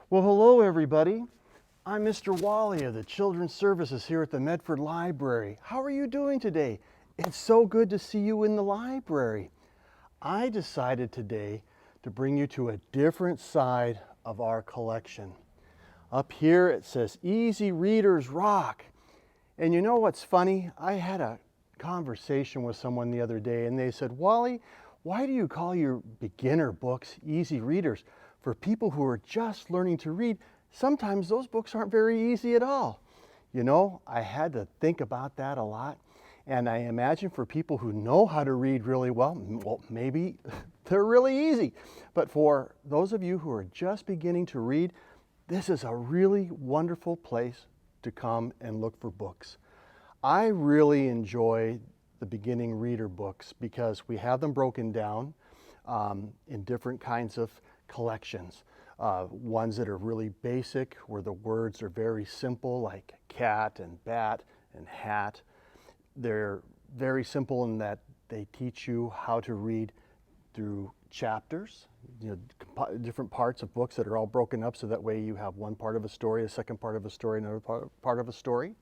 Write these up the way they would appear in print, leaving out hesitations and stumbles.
Well, hello everybody. I'm Mr. Wally of the Children's Services here at the Medford Library. How are you doing today? It's so good to see you in the library. I decided today to bring you to a different side of our collection. Up here it says, Easy Readers Rock. And you know what's funny? I had a conversation with someone the other day and they said, Wally, why do you call your beginner books easy readers? For people who are just learning to read, sometimes those books aren't very easy at all. You know, I had to think about that a lot. And I imagine for people who know how to read really well, maybe they're really easy. But for those of you who are just beginning to read, this is a really wonderful place to come and look for books. I really enjoy the beginning reader books because we have them broken down in different kinds of collections. Ones that are really basic, where the words are very simple, like cat and bat and hat. They're very simple in that they teach you how to read through chapters, different parts of books that are all broken up so that way you have one part of a story, a second part of a story, another part of a story.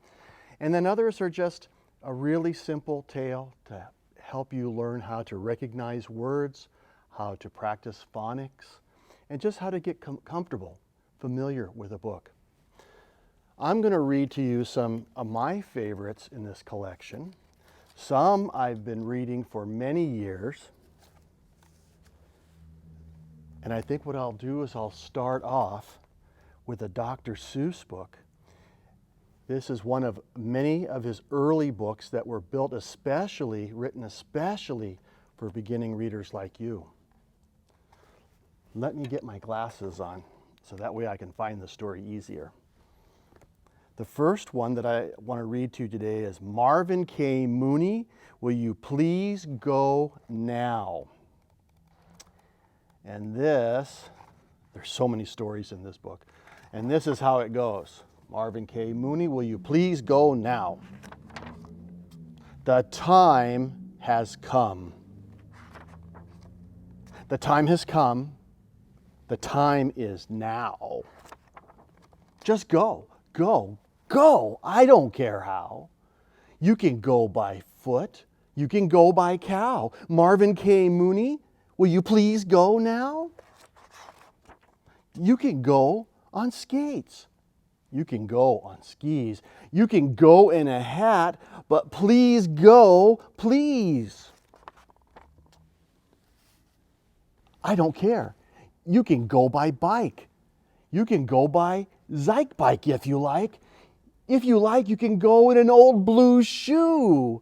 And then others are just a really simple tale to help you learn how to recognize words, how to practice phonics, and just how to get comfortable, familiar with a book. I'm going to read to you some of my favorites in this collection. Some I've been reading for many years. And I think what I'll do is I'll start off with a Dr. Seuss book. This is one of many of his early books that were written especially for beginning readers like you. Let me get my glasses on so that way I can find the story easier. The first one that I want to read to you today is Marvin K. Mooney, Will You Please Go Now? And there's so many stories in this book. And this is how it goes. Marvin K. Mooney, Will You Please Go Now? The time has come. The time has come. The time is now. Just go, go, go. I don't care how. You can go by foot. You can go by cow. Marvin K. Mooney, will you please go now? You can go on skates. You can go on skis. You can go in a hat, but please go, please. I don't care. You can go by bike. You can go by Zyke bike if you like. If you like, you can go in an old blue shoe.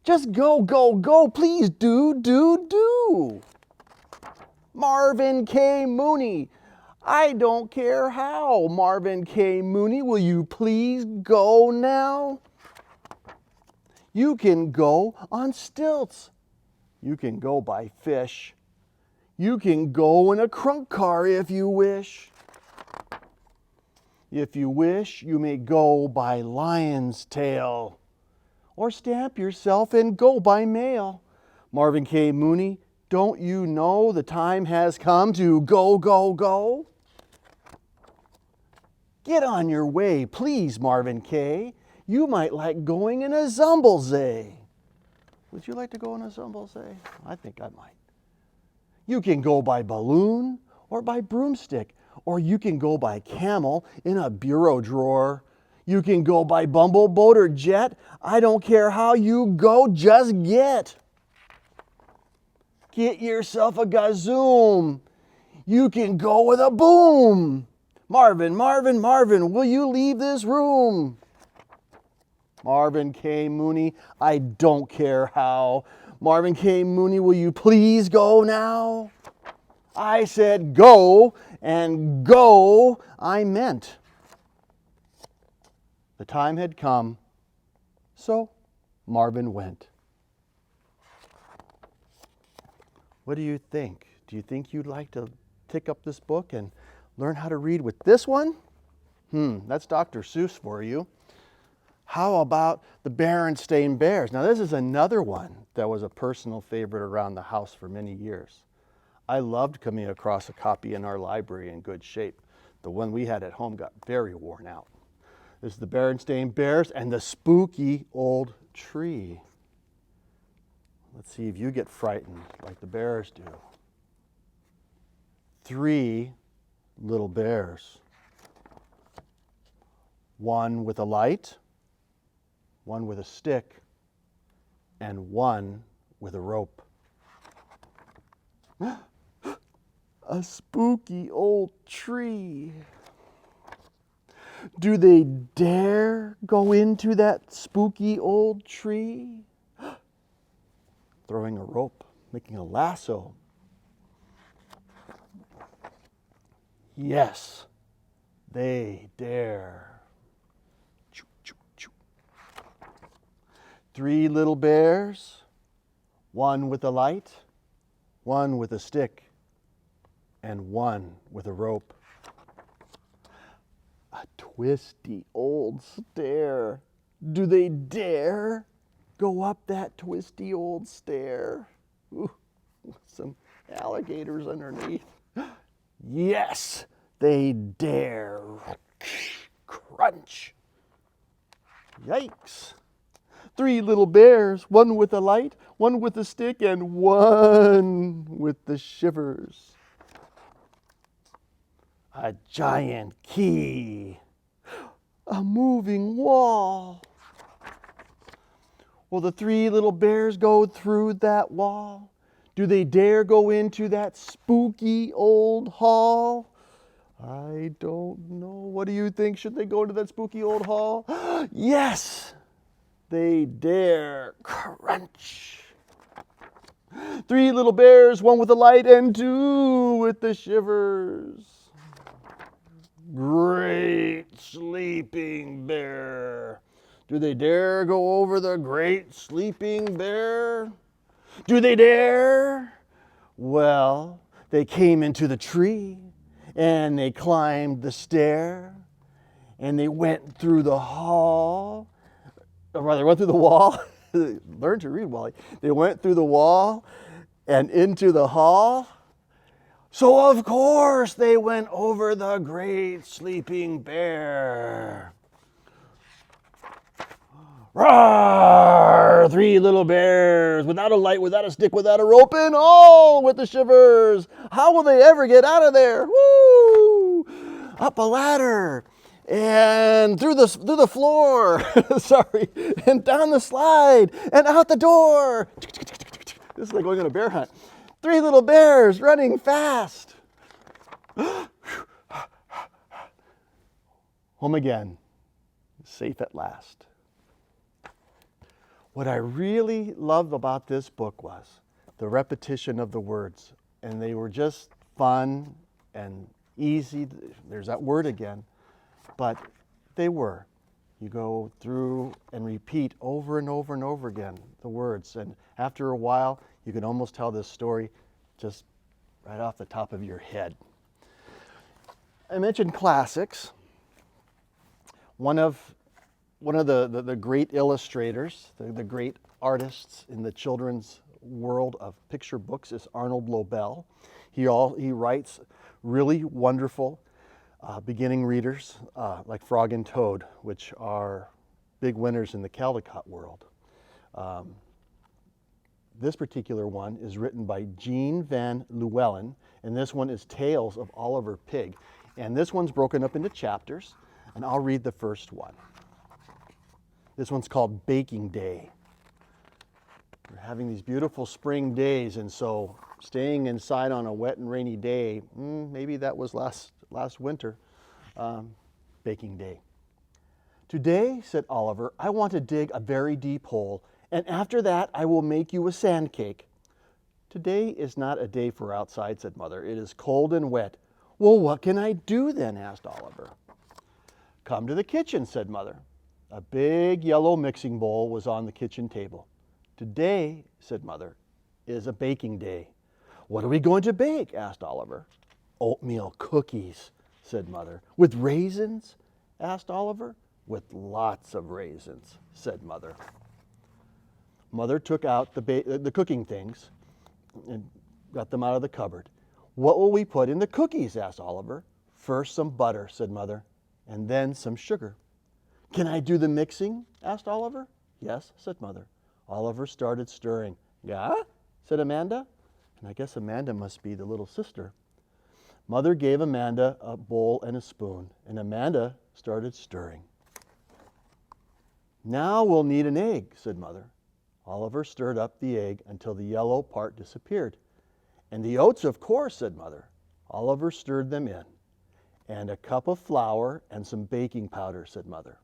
Just go, go, go. Please do. Marvin K. Mooney. I don't care how. Marvin K. Mooney, will you please go now? You can go on stilts. You can go by fish. You can go in a crunk car if you wish. If you wish, you may go by lion's tail. Or stamp yourself and go by mail. Marvin K. Mooney, don't you know the time has come to go, go, go? Get on your way, please, Marvin K. You might like going in a Zumblezay. Would you like to go in a Zumblezay? I think I might. You can go by balloon or by broomstick, or you can go by camel in a bureau drawer. You can go by bumble, boat, or jet. I don't care how you go, just get. Get yourself a gazoom. You can go with a boom. Marvin, Marvin, Marvin, will you leave this room? Marvin K. Mooney, I don't care how. Marvin K. Mooney, will you please go now? I said go, and go I meant. The time had come, so Marvin went. What do you think? Do you think you'd like to pick up this book and learn how to read with this one? That's Dr. Seuss for you. How about the Berenstain Bears? Now this is another one that was a personal favorite around the house for many years. I loved coming across a copy in our library in good shape. The one we had at home got very worn out. This is the Berenstain Bears and the spooky old tree. Let's see if you get frightened like the bears do. 3 little bears. One with a light, one with a stick, and one with a rope. A spooky old tree. Do they dare go into that spooky old tree? Throwing a rope, making a lasso. Yes, they dare. Choo, choo, choo. 3 little bears, one with a light, one with a stick, and one with a rope. A twisty old stair. Do they dare go up that twisty old stair? Ooh, some alligators underneath. Yes, they dare. Crunch. Yikes. 3 little bears, one with a light, one with a stick, and one with the shivers. A giant key. A moving wall. Will the 3 little bears go through that wall? Do they dare go into that spooky old hall? I don't know. What do you think? Should they go into that spooky old hall? Yes, they dare. Crunch. 3 little bears, one with a light and 2 with the shivers. Great sleeping bear. Do they dare go over the great sleeping bear? Do they dare? Well, they came into the tree and they climbed the stair and they went through the hall. Or rather, went through the wall. Learn to read, Wally. They went through the wall and into the hall. So of course they went over the great sleeping bear. Roar! 3 little bears, without a light, without a stick, without a rope, and all with the shivers. How will they ever get out of there? Woo! Up a ladder, and through the floor, sorry, and down the slide, and out the door. This is like going on a bear hunt. 3 little bears running fast. Home again, safe at last. What I really loved about this book was the repetition of the words. And they were just fun and easy. There's that word again. But they were. You go through and repeat over and over and over again the words. And after a while, you can almost tell this story just right off the top of your head. I mentioned classics. One of the great illustrators, the great artists in the children's world of picture books is Arnold Lobel. He writes really wonderful beginning readers like Frog and Toad, which are big winners in the Caldecott world. This particular one is written by Jean Van Leeuwen, and this one is Tales of Oliver Pig. And this one's broken up into chapters, and I'll read the first one. This one's called Baking Day. We're having these beautiful spring days, and so staying inside on a wet and rainy day, maybe that was last winter, baking day. Today, said Oliver, I want to dig a very deep hole, and after that I will make you a sand cake. Today is not a day for outside, said Mother. It is cold and wet. Well, what can I do then, asked Oliver. Come to the kitchen, said Mother. A big yellow mixing bowl was on the kitchen table. Today, said Mother, is a baking day. What are we going to bake? Asked Oliver. Oatmeal cookies, said Mother. With raisins? Asked Oliver. With lots of raisins, said Mother. Mother took out the cooking things and got them out of the cupboard. What will we put in the cookies? Asked Oliver. First some butter, said Mother, and then some sugar. Can I do the mixing? Asked Oliver. Yes, said Mother. Oliver started stirring. Yeah? Said Amanda. And I guess Amanda must be the little sister. Mother gave Amanda a bowl and a spoon, and Amanda started stirring. Now we'll need an egg, said Mother. Oliver stirred up the egg until the yellow part disappeared. And the oats, of course, said Mother. Oliver stirred them in. And a cup of flour and some baking powder, said Mother.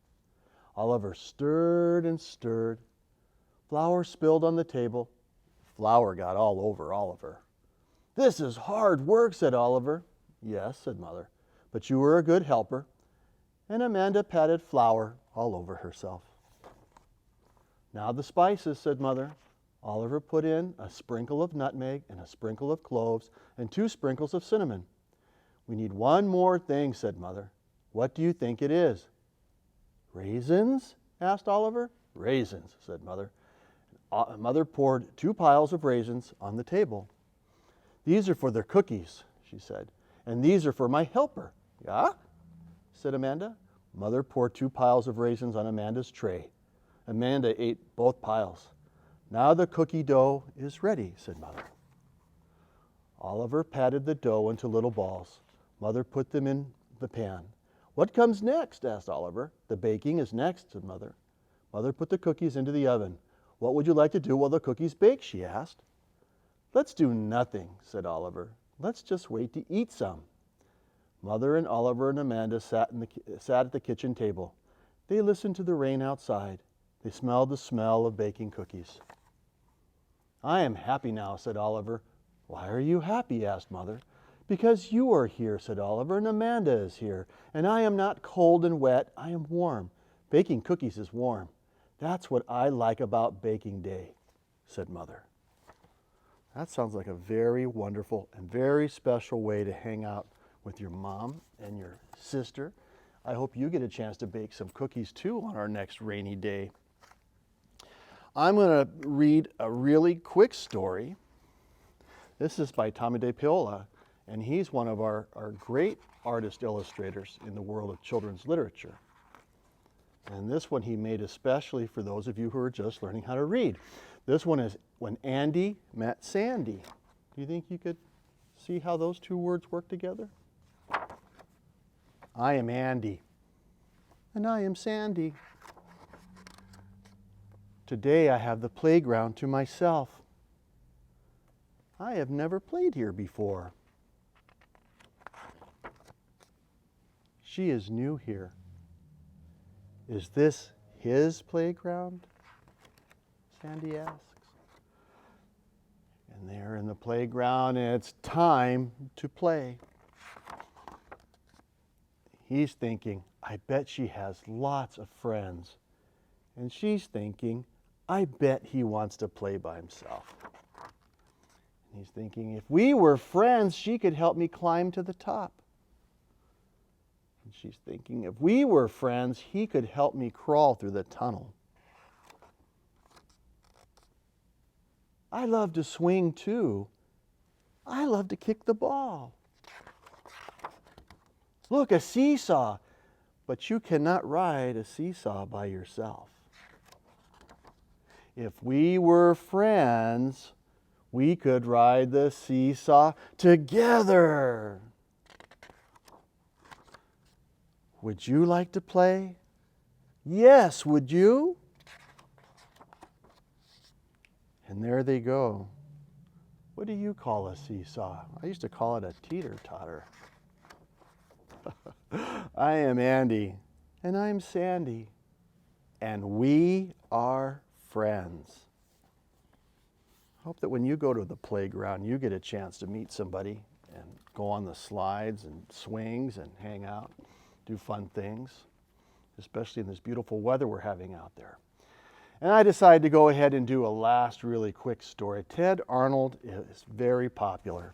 Oliver stirred and stirred. Flour spilled on the table. Flour got all over Oliver. This is hard work, said Oliver. Yes, said Mother, but you were a good helper. And Amanda patted flour all over herself. Now the spices, said Mother. Oliver put in a sprinkle of nutmeg and a sprinkle of cloves and 2 sprinkles of cinnamon. We need one more thing, said Mother. What do you think it is? Raisins? Asked Oliver. Raisins, said Mother. Mother poured 2 piles of raisins on the table. These are for their cookies, she said, and these are for my helper. Yeah? Said Amanda. Mother poured 2 piles of raisins on Amanda's tray. Amanda ate both piles. Now the cookie dough is ready, said Mother. Oliver patted the dough into little balls. Mother put them in the pan. What comes next? Asked Oliver. The baking is next, said Mother. Mother put the cookies into the oven. What would you like to do while the cookies bake? She asked. Let's do nothing, said Oliver. Let's just wait to eat some. Mother and Oliver and Amanda sat at the kitchen table. They listened to the rain outside. They smelled the smell of baking cookies. I am happy now, said Oliver. Why are you happy? Asked Mother. Because you are here, said Oliver, and Amanda is here. And I am not cold and wet, I am warm. Baking cookies is warm. That's what I like about baking day, said Mother. That sounds like a very wonderful and very special way to hang out with your mom and your sister. I hope you get a chance to bake some cookies too on our next rainy day. I'm going to read a really quick story. This is by Tomie dePaola, and he's one of our great artist illustrators in the world of children's literature. And this one he made especially for those of you who are just learning how to read. This one is When Andy Met Sandy. Do you think you could see how those 2 words work together? I am Andy, and I am Sandy. Today I have the playground to myself. I have never played here before. She is new here. Is this his playground? Sandy asks. And they're in the playground, and it's time to play. He's thinking, I bet she has lots of friends. And she's thinking, I bet he wants to play by himself. And he's thinking, if we were friends, she could help me climb to the top. And she's thinking, if we were friends, he could help me crawl through the tunnel. I love to swing too. I love to kick the ball. Look, a seesaw. But you cannot ride a seesaw by yourself. If we were friends, we could ride the seesaw together. Would you like to play? Yes, would you? And there they go. What do you call a seesaw? I used to call it a teeter-totter. I am Andy, and I'm Sandy, and we are friends. Hope that when you go to the playground, you get a chance to meet somebody and go on the slides and swings and hang out, do fun things, especially in this beautiful weather we're having out there. And I decided to go ahead and do a last really quick story. Tedd Arnold is very popular,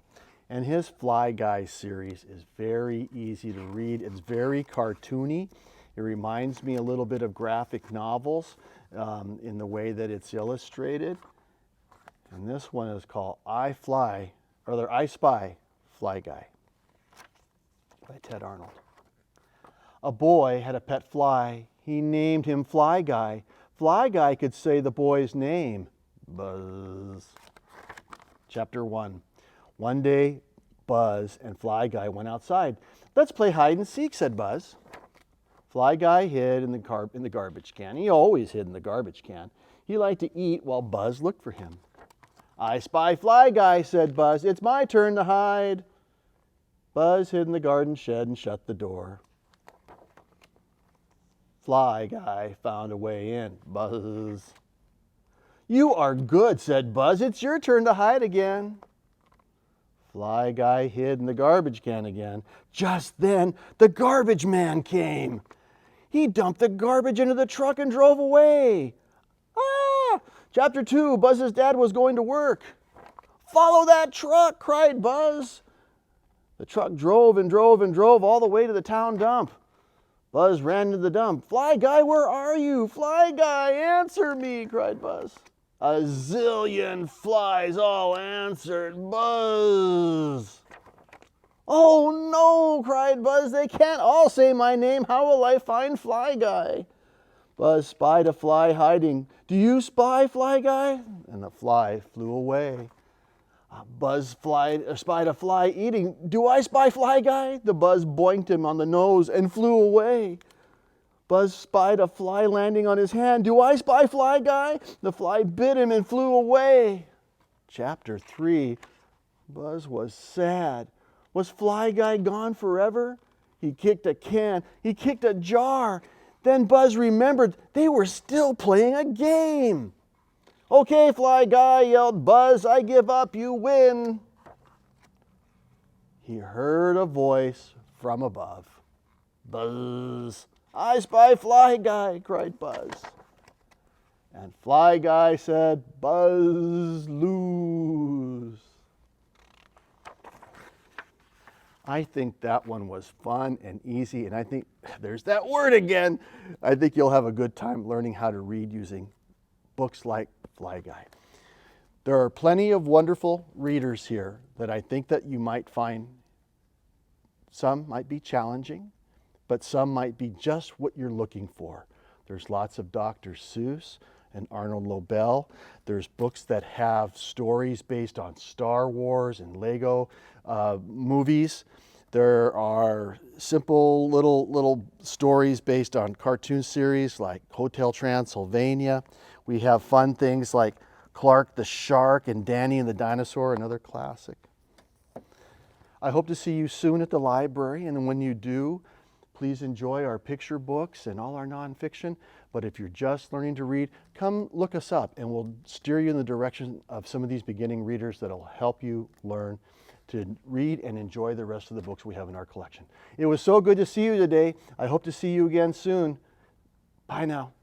and his Fly Guy series is very easy to read. It's very cartoony. It reminds me a little bit of graphic novels in the way that it's illustrated. And this one is called I Spy Fly Guy. by Tedd Arnold. A boy had a pet fly. He named him Fly Guy. Fly Guy could say the boy's name. Buzz. Chapter 1. One day, Buzz and Fly Guy went outside. "Let's play hide and seek," said Buzz. Fly Guy hid in the garbage can. He always hid in the garbage can. He liked to eat while Buzz looked for him. "I spy Fly Guy," said Buzz. "It's my turn to hide." Buzz hid in the garden shed and shut the door. Fly Guy found a way in. Buzz. "You are good," said Buzz. "It's your turn to hide again." Fly Guy hid in the garbage can again. Just then, the garbage man came. He dumped the garbage into the truck and drove away. Ah! Chapter 2, Buzz's dad was going to work. "Follow that truck," cried Buzz. The truck drove and drove and drove all the way to the town dump. Buzz ran to the dump. "Fly Guy, where are you? Fly Guy, answer me," cried Buzz. A zillion flies all answered Buzz. "Oh no," cried Buzz. "They can't all say my name. How will I find Fly Guy?" Buzz spied a fly hiding. "Do you spy, Fly Guy?" And the fly flew away. Buzz spied a fly eating. "Do I spy Fly Guy?" The buzz boinked him on the nose and flew away. Buzz spied a fly landing on his hand. "Do I spy Fly Guy?" The fly bit him and flew away. Chapter 3. Buzz was sad. Was Fly Guy gone forever? He kicked a can. He kicked a jar. Then Buzz remembered they were still playing a game. "Okay, Fly Guy," yelled Buzz. "I give up. You win." He heard a voice from above. "Buzz. I spy Fly Guy," cried Buzz. And Fly Guy said, "Buzz, lose." I think that one was fun and easy, and I think, there's that word again. I think you'll have a good time learning how to read using books like Fly Guy. There are plenty of wonderful readers here that I think that you might find. Some might be challenging, but some might be just what you're looking for. There's lots of Dr. Seuss and Arnold Lobel. There's books that have stories based on Star Wars and Lego movies. There are simple little stories based on cartoon series like Hotel Transylvania. We have fun things like Clark the Shark and Danny and the Dinosaur, another classic. I hope to see you soon at the library, and when you do, please enjoy our picture books and all our nonfiction. But if you're just learning to read, come look us up and we'll steer you in the direction of some of these beginning readers that'll help you learn to read and enjoy the rest of the books we have in our collection. It was so good to see you today. I hope to see you again soon. Bye now.